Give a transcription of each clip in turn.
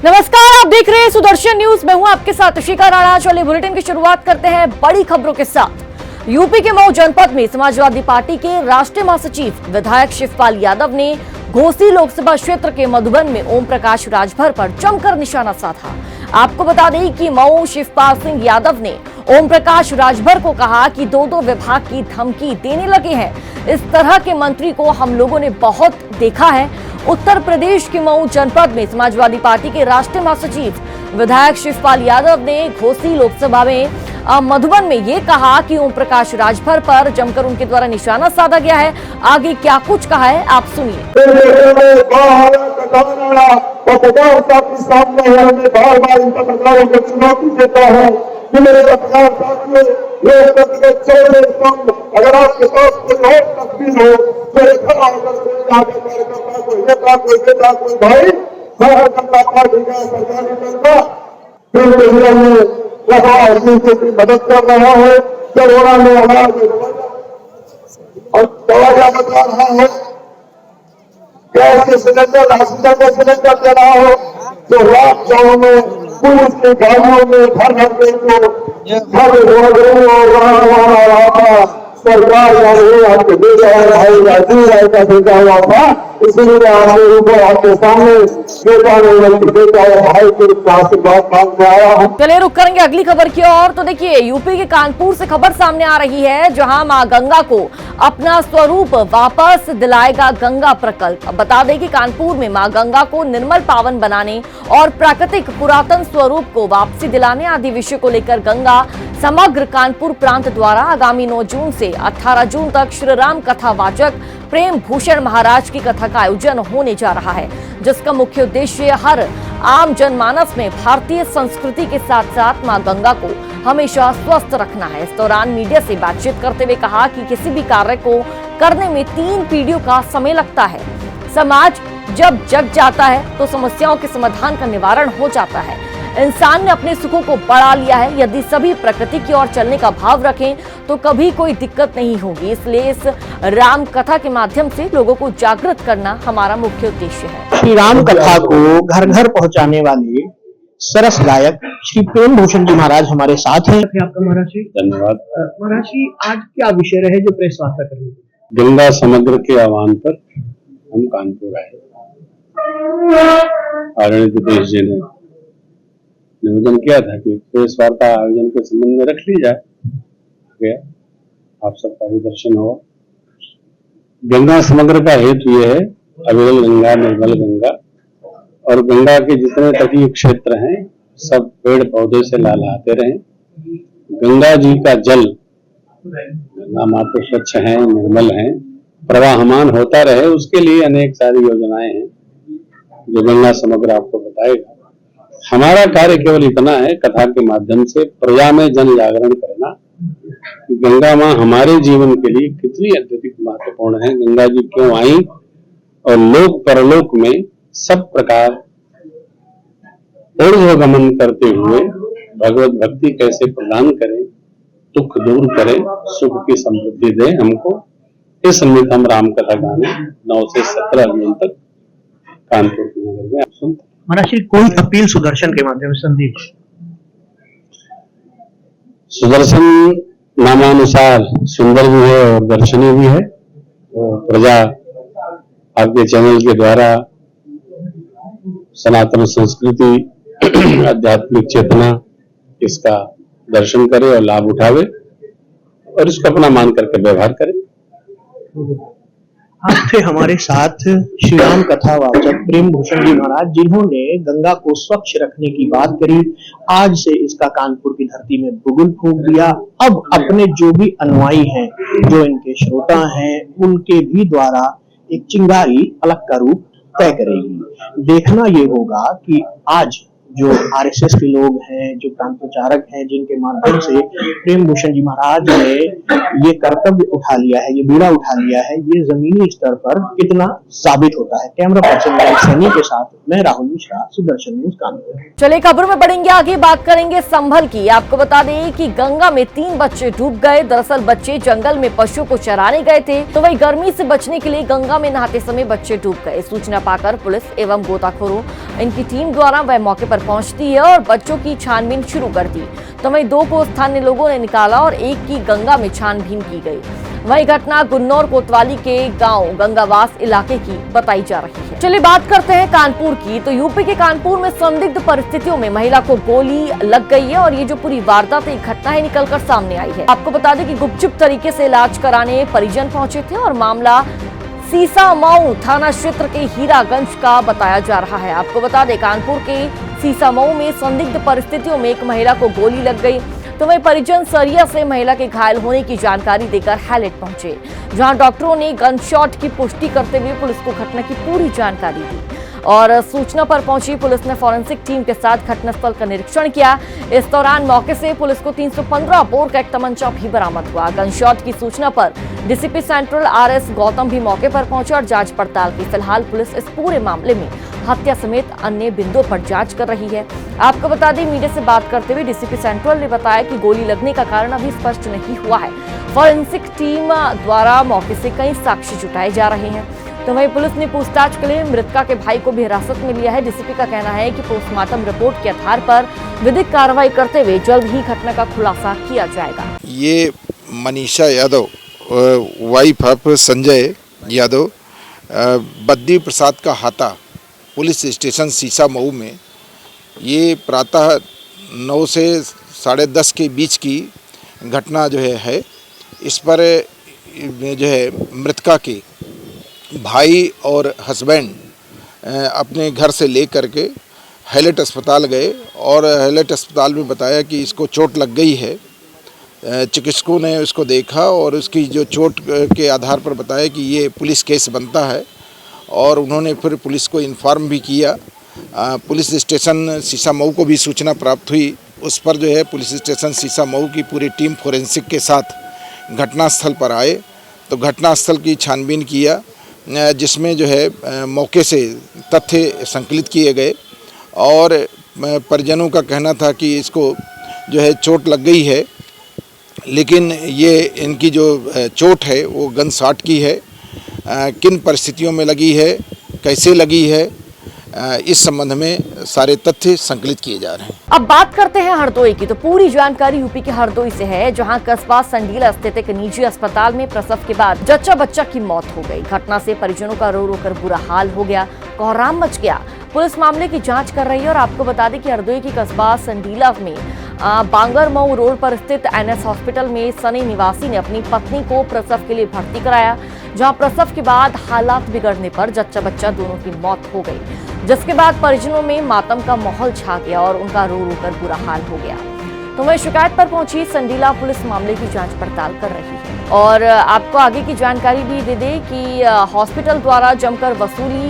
नमस्कार, आप देख रहे हैं सुदर्शन न्यूज। मैं हूं आपके साथ शिखा राणा। चलिए बुलेटिन की शुरुआत करते हैं बड़ी खबरों के साथ। यूपी के मऊ जनपद में समाजवादी पार्टी के राष्ट्रीय महासचिव विधायक शिवपाल यादव ने घोसी लोकसभा क्षेत्र के मधुबन में ओम प्रकाश राजभर पर जमकर निशाना साधा। आपको बता दें कि मऊ शिवपाल सिंह यादव ने ओम प्रकाश राजभर को कहा कि दो विभाग की धमकी देने लगे हैं। इस तरह के मंत्री को हम लोगों ने बहुत देखा है। उत्तर प्रदेश के मऊ जनपद में समाजवादी पार्टी के राष्ट्रीय महासचिव विधायक शिवपाल यादव ने घोसी लोकसभा में मधुबन में ये कहा कि ओम प्रकाश राजभर पर जमकर उनके द्वारा निशाना साधा गया है। आगे क्या कुछ कहा है आप सुनिए। मेरे पत्रकार साथियों, लोकतंत्र के 14 स्तंभ अगर आपके पास कोई और तस्वीर हो तो खड़ा होकर जाकर कार्यकर्ता को नेता कोई बेटा कोई भाई भारतीय जनता पार्टी का सरकारी जनता की मदद कर रहा है। कोरोना में अनाज और दवाइयां बता रहा है, गैस के सिलेंडर हॉस्पिटल में सिलेंडर दे रहा हो, जो लॉकडाउन में पुलिस की गाड़ियों में घर घर के सरकार आपको दे भाई का भेजा हुआ था, इसीलिए आपके ऊपर आपके सामने भाई के आशीर्वाद मांगने आया हूँ। चलिए रुक करेंगे अगली खबर की ओर। तो देखिए यूपी के कानपुर से खबर सामने आ रही है, जहां मां गंगा को अपना स्वरूप वापस दिलाएगा गंगा प्रकल्प। बता दें कि कानपुर में मां गंगा को निर्मल पावन बनाने और प्राकृतिक पुरातन स्वरूप को वापसी दिलाने आदि विषय को लेकर गंगा समग्र कानपुर प्रांत द्वारा आगामी 9 जून से 18 जून तक श्री राम कथा वाचक प्रेम भूषण महाराज की कथा का आयोजन होने जा रहा है, जिसका मुख्य उद्देश्य हर आम जनमानस में भारतीय संस्कृति के साथ साथ मां गंगा को हमेशा स्वस्थ रखना है। इस दौरान मीडिया से बातचीत करते हुए कहा कि किसी भी कार्य को करने में 3 पीढ़ियों का समय लगता है। समाज जब जग जाता है तो समस्याओं के समाधान का निवारण हो जाता है। इंसान ने अपने सुखों को बढ़ा लिया है। यदि सभी प्रकृति की ओर चलने का भाव रखें तो कभी कोई दिक्कत नहीं होगी। इसलिए इस राम कथा के माध्यम से लोगों को जागृत करना हमारा मुख्य उद्देश्य है। श्री राम कथा को घर घर पहुंचाने वाले सरस गायक श्री प्रेम भूषण जी महाराज हमारे साथ हैं। आपका महाराज जी धन्यवाद। महाराज जी आज क्या विषय रहे जो प्रेस वार्ता कर रही है? गंगा समग्र के आह्वान पर हम कानपुर आए। आदरणीय दिपेश जी ने निवेदन किया था कि प्रेस वार्ता आयोजन के संबंध में रख ली जाए। गया, आप सबका भी दर्शन हुआ। गंगा समग्र का हेतु ये है, अविरल गंगा निर्मल गंगा, और गंगा के जितने तटीय क्षेत्र हैं सब पेड़ पौधे से लहलहाते रहें। गंगा जी का जल, गंगा माता स्वच्छ है, निर्मल है, प्रवाहमान होता रहे, उसके लिए अनेक सारी योजनाएं हैं जो गंगा समग्र आपको बताएगा। हमारा कार्य केवल इतना है, कथा के माध्यम से प्रजा में जन जागरण करना कि गंगा माँ हमारे जीवन के लिए कितनी अत्यधिक महत्वपूर्ण है, गंगा जी क्यों आई और लोक परलोक में सब प्रकार ऊर्ध्वगमन करते हुए भगवत भक्ति कैसे प्रदान करें, दुख दूर करें, सुख की समृद्धि दे हमको। इस निमित्त हम राम कथा गाने 9 से 17 जून तक कानपुर के नगर में आप सुनते। महाराज जी कोई अपील सुदर्शन के माध्यम से संदेश? सुदर्शन नामानुसार सुंदर भी है और दर्शनीय भी है। तो प्रजा आपके चैनल के द्वारा सनातन संस्कृति, आध्यात्मिक चेतना, इसका दर्शन करे और लाभ उठावे और इसको अपना मान करके व्यवहार करे। आज थे हमारे साथ श्री राम कथा वाचक प्रेम भूषण जी महाराज, जिन्होंने गंगा को स्वच्छ रखने की बात करी। आज से इसका कानपुर की धरती में बुगुल फूंक दिया। अब अपने जो भी अनुयायी हैं, जो इनके श्रोता हैं, उनके भी द्वारा एक चिंगारी अलग का रूप तय करेगी। देखना ये होगा कि आज जो आरएसएस के लोग हैं, जो प्रांत प्रचारक हैं, जिनके माध्यम से प्रेम भूषण जी महाराज ने ये कर्तव्य उठा लिया है, ये बीड़ा उठा लिया है, ये जमीनी स्तर पर कितना साबित होता है। कैमरा पर्सन सनी के साथ मैं राहुल मिश्रा, सुदर्शन न्यूज कानपुर। चलिए खबर में बढ़ेंगे आगे, बात करेंगे संभल की। आपको बता दें कि गंगा में 3 बच्चे डूब गए। दरअसल बच्चे जंगल में पशुओं को चराने गए थे, तो वही गर्मी से बचने के लिए गंगा में नहाते समय बच्चे डूब गए। सूचना पाकर पुलिस एवं गोताखोरों इनकी टीम द्वारा वह मौके पर पहुंचती है और बच्चों की छानबीन शुरू कर दी। तो वहीं 2 को स्थानीय लोगों ने निकाला और 1 की गंगा में छानबीन की गई। वही घटना गुन्नौर कोतवाली के गांव गंगावास इलाके की बताई जा रही है। चलिए बात करते हैं कानपुर की। तो यूपी के कानपुर में संदिग्ध परिस्थितियों में महिला को गोली लग गई है और ये जो पूरी वारदात एक घटना है निकलकर सामने आई है। आपको बता दें कि गुपचुप तरीके से इलाज कराने परिजन पहुंचे थे और मामला सीसामऊ थाना क्षेत्र के हीरागंज का बताया जा रहा है। आपको बता दें कानपुर के सीसामऊ में संदिग्ध परिस्थितियों में एक महिला को गोली लग गई, तो वही परिजन सरिया से महिला के घायल होने की जानकारी देकर हैलेट पहुंचे, जहां डॉक्टरों ने गन शॉट की पुष्टि करते हुए पुलिस को घटना की पूरी जानकारी दी और सूचना पर पहुंची पुलिस ने फॉरेंसिक टीम के साथ घटनास्थल का निरीक्षण किया। इस दौरान मौके से पुलिस को 315 बोर का एक तमंचा भी बरामद हुआ। गनशॉट की सूचना पर डीसीपी सेंट्रल आरएस गौतम भी मौके पर पहुंचे और जांच पड़ताल की। फिलहाल पुलिस इस पूरे मामले में हत्या समेत अन्य बिंदुओं पर जांच कर रही है। आपको बता दें मीडिया से बात करते हुए डीसीपी सेंट्रल ने बताया कि गोली लगने का कारण अभी स्पष्ट नहीं हुआ है। फॉरेंसिक टीम द्वारा मौके से कई साक्ष्य जुटाए जा रहे हैं। तो वहीं पुलिस ने पूछताछ के लिए मृतका के भाई को भी हिरासत में लिया है। डीसीपी का कहना है कि पोस्टमार्टम रिपोर्ट के आधार पर विधिक कार्रवाई करते हुए जल्द ही घटना का खुलासा किया जाएगा। ये मनीषा यादव वाइफ ऑफ संजय यादव बद्दी प्रसाद का हाथा पुलिस स्टेशन सीसामऊ में ये प्रातः 9 से 10:30 के बीच की घटना जो है इस पर जो है मृतका के भाई और हस्बैंड अपने घर से ले करके हैलेट अस्पताल गए और हैलेट अस्पताल में बताया कि इसको चोट लग गई है। चिकित्सकों ने उसको देखा और उसकी जो चोट के आधार पर बताया कि ये पुलिस केस बनता है और उन्होंने फिर पुलिस को इन्फॉर्म भी किया। पुलिस स्टेशन सीसामऊ को भी सूचना प्राप्त हुई। उस पर जो है पुलिस स्टेशन सीसामऊ की पूरी टीम फोरेंसिक के साथ घटनास्थल पर आए तो घटनास्थल की छानबीन किया, जिसमें जो है मौके से तथ्य संकलित किए गए और परिजनों का कहना था कि इसको जो है चोट लग गई है, लेकिन ये इनकी जो चोट है वो गन शॉट की है। किन परिस्थितियों में लगी है, कैसे लगी है, इस संबंध में सारे तथ्य संकलित किए जा रहे हैं। अब बात करते हैं हरदोई की। तो पूरी जानकारी यूपी के हरदोई से है, जहां कस्बा संडीला स्थित एक निजी अस्पताल में प्रसव के बाद जच्चा बच्चा की मौत हो गई। घटना से परिजनों का रो रो कर बुरा हाल हो गया, कोहराम मच गया। पुलिस मामले की जांच कर रही है और आपको बता दें कि हरदोई की कस्बा संडीला में बांगरमऊ रोड पर स्थित एनएस हॉस्पिटल में सनी निवासी ने अपनी पत्नी को प्रसव के लिए भर्ती कराया, जहां प्रसव के बाद हालात बिगड़ने पर जच्चा बच्चा दोनों की मौत हो गई, जिसके बाद परिजनों में मातम का माहौल छा गया और उनका रो रो कर बुरा हाल हो गया। तो वही शिकायत पर पहुंची संडीला पुलिस मामले की जांच पड़ताल कर रही है और आपको आगे की जानकारी भी दे दें कि हॉस्पिटल द्वारा जमकर वसूली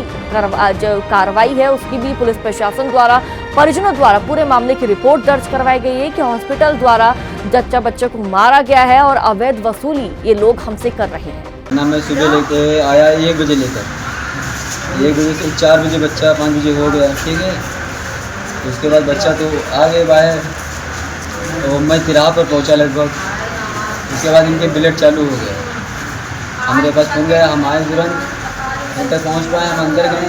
जो कार्रवाई है उसकी भी पुलिस प्रशासन द्वारा परिजनों द्वारा पूरे मामले की रिपोर्ट दर्ज करवाई गई है कि हॉस्पिटल द्वारा जच्चा बच्चे को मारा गया है और अवैध वसूली ये लोग हमसे कर रहे हैं। ना मैं सुबह लेके आया 1 बजे लेकर, 1 बजे से 4 बजे बच्चा 5 बजे हो गया, ठीक है। उसके बाद बच्चा तो आ गए बाहर, तो मैं तिराहा पर पहुंचा लगभग। उसके बाद इनके ब्लड चालू हो गया, हमारे पास फोन गया, हम आए तुरंत अंदर पहुंच पाए। हम अंदर गए,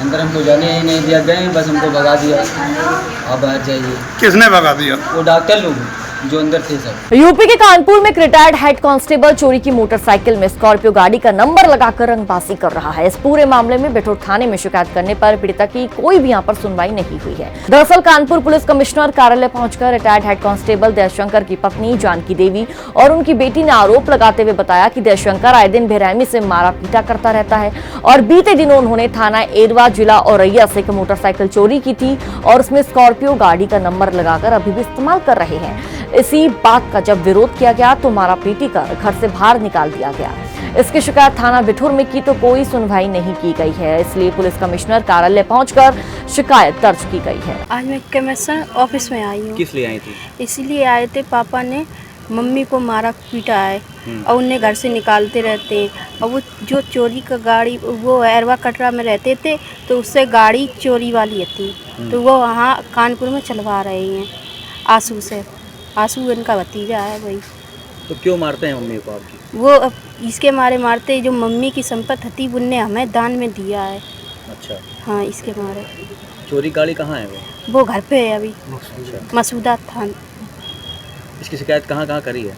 अंदर हमको जाने ही नहीं दिया, गए बस हमको भगा दिया, आप बाहर जाइए। किसने भगा दिया? वो डॉक्टर लोग जो अंदर थे सब। यूपी के कानपुर में एक रिटायर्ड हेड कांस्टेबल चोरी की मोटरसाइकिल में स्कॉर्पियो गाड़ी का नंबर लगाकर रंगबाजी कर रहा है। इस पूरे मामले में बिठूर थाने में शिकायत करने पर पीड़िता की कोई भी यहां पर सुनवाई नहीं हुई है। दरअसल कानपुर पुलिस कमिश्नर कार्यालय पहुंचकर रिटायर्ड हेड कांस्टेबल दयाशंकर की पत्नी जानकी देवी और उनकी बेटी ने आरोप लगाते हुए बताया कि दयाशंकर आए दिन बेरहमी से मारा पीटा करता रहता है और बीते दिनों उन्होंने थाना एरवा जिला औरैया से एक मोटरसाइकिल चोरी की थी और उसमें स्कॉर्पियो गाड़ी का नंबर लगाकर अभी भी इस्तेमाल कर रहे हैं। इसी बात का जब विरोध किया गया तो मारापीटी कर घर से बाहर निकाल दिया गया। इसकी शिकायत थाना बिठूर में की तो कोई सुनवाई नहीं की गई है, इसलिए पुलिस कमिश्नर कार्यालय पहुंचकर शिकायत दर्ज की गई है। आज मैं कमिश्नर ऑफिस में आई हूँ। किस लिए आई थी? इसलिए आए थे, पापा ने मम्मी को मारा पीटा है और उन्हें घर से निकालते रहते हैं। और वो जो चोरी का गाड़ी, वो एरवा कटरा में रहते थे तो उससे गाड़ी चोरी वाली थी, तो वो वहाँ कानपुर में चलवा रहे हैं आंसू से। आंसू इनका भतीजा है भाई। तो क्यों मारते हैं मम्मी को आपकी? वो इसके मारे मारते, जो मम्मी की संपत्ति थी उनने हमें दान में दिया है। अच्छा, हाँ, इसके मारे। चोरी गाड़ी कहाँ है वो घर पे है अभी, अच्छा। मसूदा थान। इसकी शिकायत कहाँ कहाँ करी है?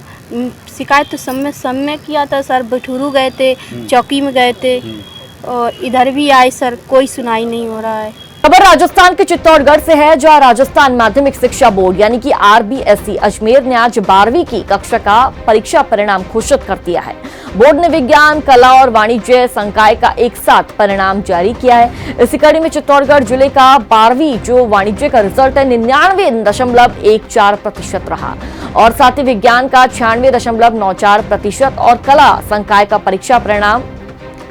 शिकायत तो सब में किया था सर, बिठूरू गए थे, चौकी में गए थे और इधर भी आए सर, कोई सुनाई नहीं हो रहा है। खबर राजस्थान के चित्तौड़गढ़ से है, जहां राजस्थान माध्यमिक शिक्षा बोर्ड यानी कि RBSE अजमेर ने आज 12वीं की कक्षा का परीक्षा परिणाम घोषित कर दिया है। बोर्ड ने विज्ञान, कला और वाणिज्य संकाय का एक साथ परिणाम जारी किया है। इसी कड़ी में चित्तौड़गढ़ जिले का 12वीं जो वाणिज्य का रिजल्ट है 99.14% रहा और साथ ही विज्ञान का 96.94% और कला संकाय का परीक्षा परिणाम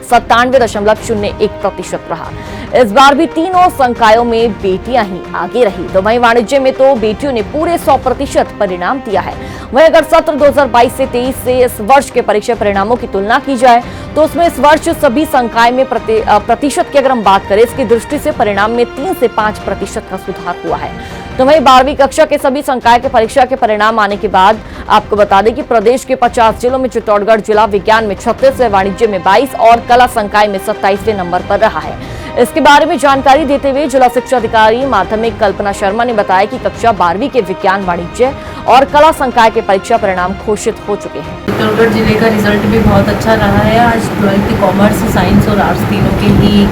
97.01% रहा। इस बार भी तीनों संकायों में बेटियां ही आगे रही, तो वहीं वाणिज्य में तो बेटियों ने पूरे 100% परिणाम दिया है। वहीं अगर सत्र 2022 से 23 से इस वर्ष के परीक्षा परिणामों की तुलना की जाए तो उसमें इस वर्ष सभी संकाय में प्रतिशत की अगर हम बात करें, इसकी दृष्टि से परिणाम में 3 से 5% का सुधार हुआ है। तो वहीं 12वीं कक्षा के सभी संकाय के परीक्षा के परिणाम आने के बाद आपको बता दें कि प्रदेश के 50 जिलों में चित्तौड़गढ़ जिला विज्ञान में 36, वाणिज्य में 22 और कला संकाय में 27वें नंबर पर रहा है। इसके बारे में जानकारी देते हुए जिला शिक्षा अधिकारी माध्यमिक कल्पना शर्मा ने बताया कि कक्षा 12वीं के विज्ञान, वाणिज्य और कला संकाय के परीक्षा परिणाम घोषित हो चुके हैं। चित्तौड़गढ़ जिले का रिजल्ट भी बहुत अच्छा रहा है। आज 12th कॉमर्स, साइंस और आर्ट्स तीनों के ही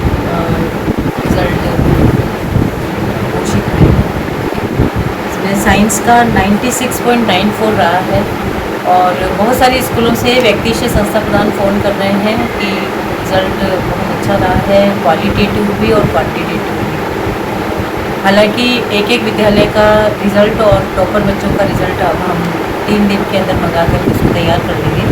रिजल्ट घोषित हुए। इसमें साइंस का 96.94 रहा है और बहुत सारे स्कूलों से व्यक्तिशः संस्था प्रधान फ़ोन कर रहे हैं कि रिजल्ट बहुत अच्छा रहा है, क्वालिटेटिव भी और क्वांटिटेटिव भी। हालांकि एक एक विद्यालय का रिजल्ट और टॉपर बच्चों का रिजल्ट अब हम 3 दिन के अंदर मंगा कर उसको तैयार कर लेंगे,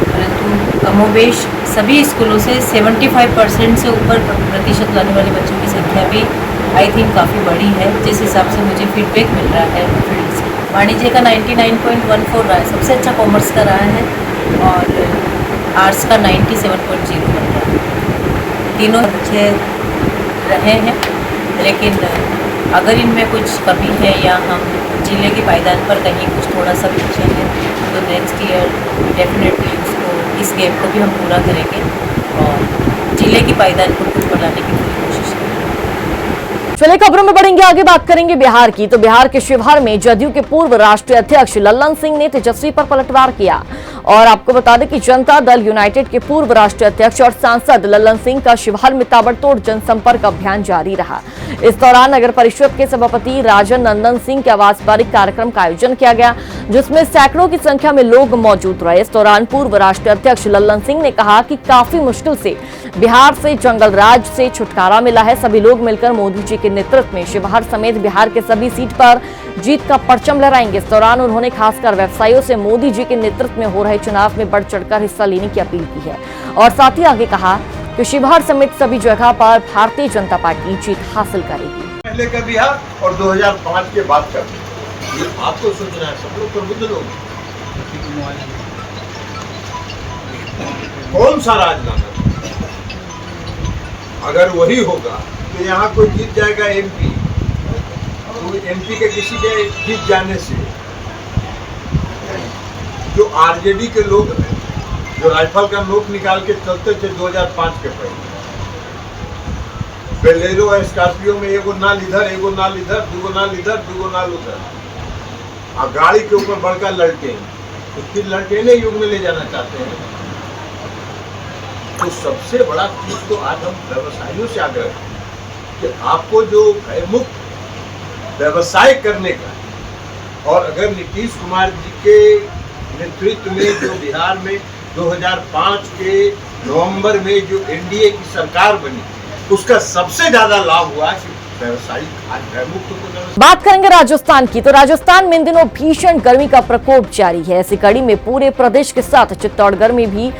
परंतु कमोबेश सभी स्कूलों से 75% से ऊपर प्रतिशत लाने वाले बच्चों की संख्या भी आई थिंक काफ़ी बड़ी है, जिस हिसाब से मुझे फीडबैक मिल रहा है फील्ड से। वाणिज्य का 99.14 रहा है, सबसे अच्छा कॉमर्स का रहा है और आर्ट्स का 97.0 बन रहा है। तीनों अच्छे रहे हैं, लेकिन अगर इनमें कुछ कमी है या हम जिले के पायदान पर कहीं कुछ थोड़ा सा पीछे हैं तो नेक्स्ट ईयर डेफिनेटली उसको, इस गैप को भी हम पूरा करेंगे और जिले की पायदान को कुछ बढ़ाने की पूरी कोशिश करेंगे। चलिए खबरों में बढ़ेंगे आगे, बात करेंगे बिहार की। तो बिहार के शिवहर में जदयू के पूर्व राष्ट्रीय अध्यक्ष लल्लन सिंह ने तेजस्वी पर पलटवार किया और आपको बता दें कि जनता दल यूनाइटेड के पूर्व राष्ट्रीय अध्यक्ष और सांसद लल्लन सिंह का शिवहर में ताबड़तोड़ जनसंपर्क अभियान जारी रहा। इस दौरान नगर परिषद के सभापति राजन नंदन सिंह के आवास पर एक कार्यक्रम का आयोजन किया गया, जिसमें सैकड़ों की संख्या में लोग मौजूद रहे। इस दौरान पूर्व राष्ट्रीय अध्यक्ष लल्लन सिंह ने कहा कि काफी मुश्किल से बिहार से जंगल राज से छुटकारा मिला है। सभी लोग मिलकर मोदी जी के नेतृत्व में शिवहर समेत बिहार के सभी सीट पर जीत का परचम लहराएंगे। इस दौरान उन्होंने खासकर व्यवसायियों से मोदी जी के नेतृत्व में हो रहे चुनाव में बढ़ चढ़कर हिस्सा लेने की अपील की है और साथ ही आगे कहा कि शिवहर समेत सभी जगह पर भारतीय जनता पार्टी जीत हासिल करेगी। पहले का बिहार और 2005 के बाद का ये आपको सोचना है, सब लोग प्रबुद्ध लोग। कौन सा राज लाना, अगर वही होगा तो यहाँ कोई जीत जाएगा MP, तो MP के किसी के जीत जाने से जो RJD के लोग हैं, जो राइफल का नोट निकाल के चलते थे 2005 के पहले, बेलेरो और स्कॉर्पियो में एगो नाल इधर, एगो नाल इधर, दूगो नाल इधर, दूगो नाल उधर, और गाड़ी के ऊपर बड़का ललटेन, तो फिर ललटेने युग में ले जाना चाहते हैं। तो सबसे बड़ा चीज तो आज हम व्यवसायियों से आग्रह है कि आपको जो भयमुक्त व्यवसाय करने का, और अगर नीतीश कुमार जी के नेतृत्व में जो बिहार में 2005 के नवंबर में जो NDA की सरकार बनी, उसका सबसे ज्यादा लाभ हुआ कि व्यवसायिक आज भयमुक्त होकर व्यवसाय। बात करेंगे राजस्थान की, तो राजस्थान में इन दिनों भीषण गर्मी का प्रकोप जारी है। ऐसी कड़ी में पूरे प्रदेश के साथ चित्तौड़गढ़ में भी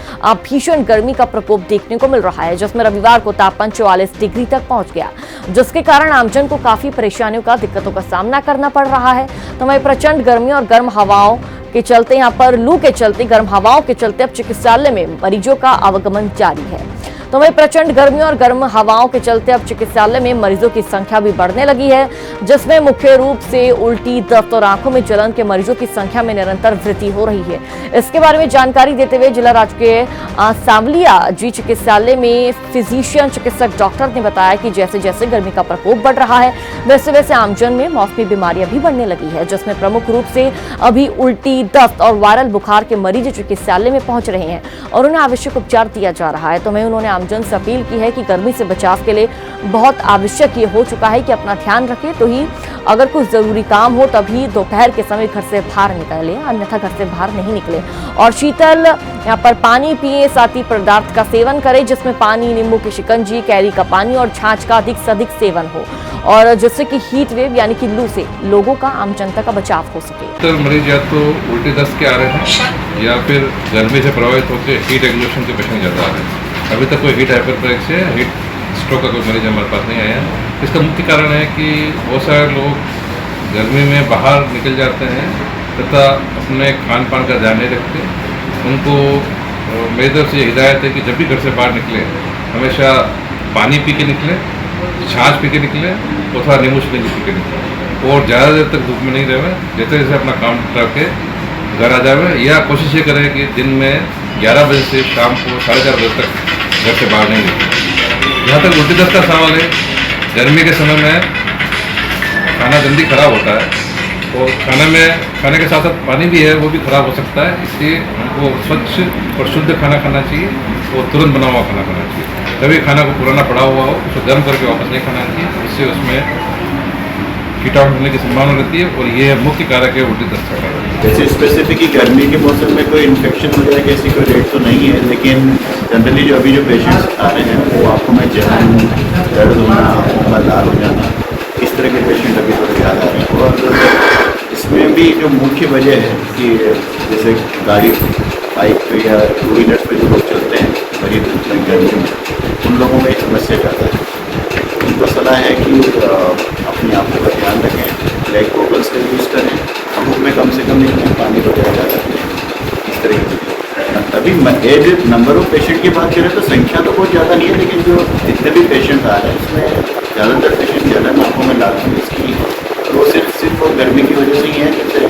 भीषण गर्मी का प्रकोप देखने को मिल रहा है, जिसमें रविवार को तापमान 44 डिग्री तक पहुंच गया, जिसके कारण आमजन को काफी परेशानियों का दिक्कतों का सामना करना पड़ रहा है। तो वहीं प्रचंड गर्मी और गर्म हवाओं के चलते यहाँ पर लू के चलते गर्म हवाओं के चलते अब चिकित्सालय में मरीजों का आवागमन जारी है। तो वहीं प्रचंड गर्मी और गर्म हवाओं के चलते अब चिकित्सालय में मरीजों की संख्या भी बढ़ने लगी है, जिसमें मुख्य रूप से उल्टी, दस्त और आंखों में जलन के मरीजों की संख्या में निरंतर वृद्धि हो रही है। इसके बारे में जानकारी देते हुए जिला राजकीय सांवलिया जी चिकित्सालय में फिजिशियन चिकित्सक डॉक्टर ने बताया कि जैसे जैसे गर्मी का प्रकोप बढ़ रहा है, वैसे वैसे आमजन में मौसमी बीमारियां भी बढ़ने लगी है, जिसमें प्रमुख रूप से अभी उल्टी, दस्त और वायरल बुखार के मरीज चिकित्सालय में पहुंच रहे हैं और उन्हें आवश्यक उपचार दिया जा रहा है। तो वहीं उन्होंने आमजन से अपील की है कि गर्मी से बचाव के लिए बहुत आवश्यक ये हो चुका है कि अपना ध्यान रखें, तो ही अगर कुछ जरूरी काम हो तभी दोपहर के समय घर से बाहर निकले, अन्यथा घर से बाहर नहीं निकले। और शीतल यहाँ पर पानी पिए, साथ ही पदार्थ का सेवन करें जिसमें पानी, नींबू की शिकंजी, कैरी का पानी और छाछ का अधिक से अधिक सेवन हो, और जिससे कि हीट वेव यानी कि लू से लोगों का आम जनता का बचाव हो सके। मरीज या तो उल्टी दस्त के आ रहे हैं या फिर गर्मी से प्रभावित होकर हीट एग्जॉशन के पेशेंट ज़्यादा आ रहे हैं। अभी तक कोई हीट हाइपरप्लेक्सिया, हीट स्ट्रोक का कोई मरीज हमारे पास नहीं आया। इसका मुख्य कारण है कि बहुत सारे लोग गर्मी में बाहर निकल जाते हैं तथा अपने खान पान का ध्यान नहीं रखते। उनको मेरी तरफ से हिदायत है कि जब भी घर से बाहर निकले हमेशा पानी पी के निकलें, छाछ पी के निकलें और थोड़ा नींबू शिकंजी पी के निकलें और ज़्यादा देर तक धूप में नहीं रहे, जैसे जैसे अपना काम करके घर आ जाए, या कोशिश ये करें कि दिन में 11 बजे से शाम को 4:30 बजे तक घर से बाहर नहीं निकले। जहाँ तक उल्टी दस्त का सवाल है, गर्मी के समय में खाना जल्दी खराब होता है और खाने के साथ साथ पानी भी है वो भी खराब हो सकता है, इसलिए हमको स्वच्छ और शुद्ध खाना खाना चाहिए और तुरंत बना हुआ खाना खाना चाहिए। कभी खाना को पुराना पड़ा हुआ हो उसको गर्म करके वापस नहीं खाना चाहिए, इससे उसमें कीटाणु होने की संभावना रहती है और ये मुख्य कारक है उल्टी दस्त का कारण। जैसे स्पेसिफिक गर्मी के मौसम में कोई इन्फेक्शन हो जाए ऐसी कोई रेट तो नहीं है, लेकिन जनरली जो अभी जो पेशेंट्स आ रहे हैं वो आँखों में जलन, दर्द होना, आँखों का लाल हो जाना, इस तरह के पेशेंट अभी थोड़े ज़्यादा आ रहे हैं। और इसमें भी जो मुख्य वजह है कि जैसे गाड़ी, बाइक पे या 2 व्हीलर्स पे जो लोग चलते हैं बड़ी धूप में, गर्मी में, उन लोगों में एक समस्या ज़्यादा है। उनको सलाह है कि अपनी आँखों का ध्यान रखें, ब्लैक गॉगल्स का यूज़ करें, धूप में कम से कम निकलें, पानी वगैरह ज़्यादा करें, इस तरह की। अभी एज नंबर ऑफ पेशेंट की बात करें तो संख्या तो बहुत ज़्यादा नहीं है, लेकिन जो जितने भी पेशेंट आ रहे हैं उसमें ज़्यादातर पेशेंट जलन, आँखों में लाल इसकी, वो सिर्फ गर्मी की वजह से ही है। जैसे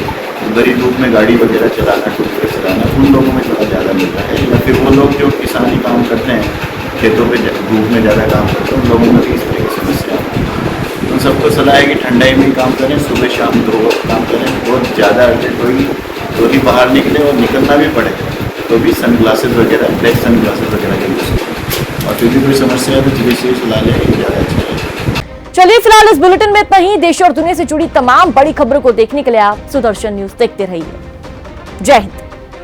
बड़ी धूप में गाड़ी वगैरह चलाना, टू व्हीलर चलाना, उन लोगों में थोड़ा ज़्यादा मिलता है, या फिर वो लोग जो किसानी काम करते हैं, खेतों पे धूप में ज़्यादा काम करते हैं, उन लोगों में भी इस तरह की समस्या है। उन सबको सलाह है कि ठंडाई में ही काम करें, सुबह शाम 2 वक्त काम करें, बहुत ज़्यादा अर्जेंट होगी तो ही बाहर निकले और निकलना भी पड़ेगा तो भी सन ग्लासेस वगैरह, ब्लैक सन ग्लासेस वगैरह का यूज़ करें, और फिर भी कोई समस्या है तो चिकित्सक से सलाह लें, ज़्यादा अच्छा है। चलिए फिलहाल इस बुलेटिन में इतना ही। देश और दुनिया से जुड़ी तमाम बड़ी खबरों को देखने के लिए आप सुदर्शन न्यूज देखते रहिए। जय हिंद।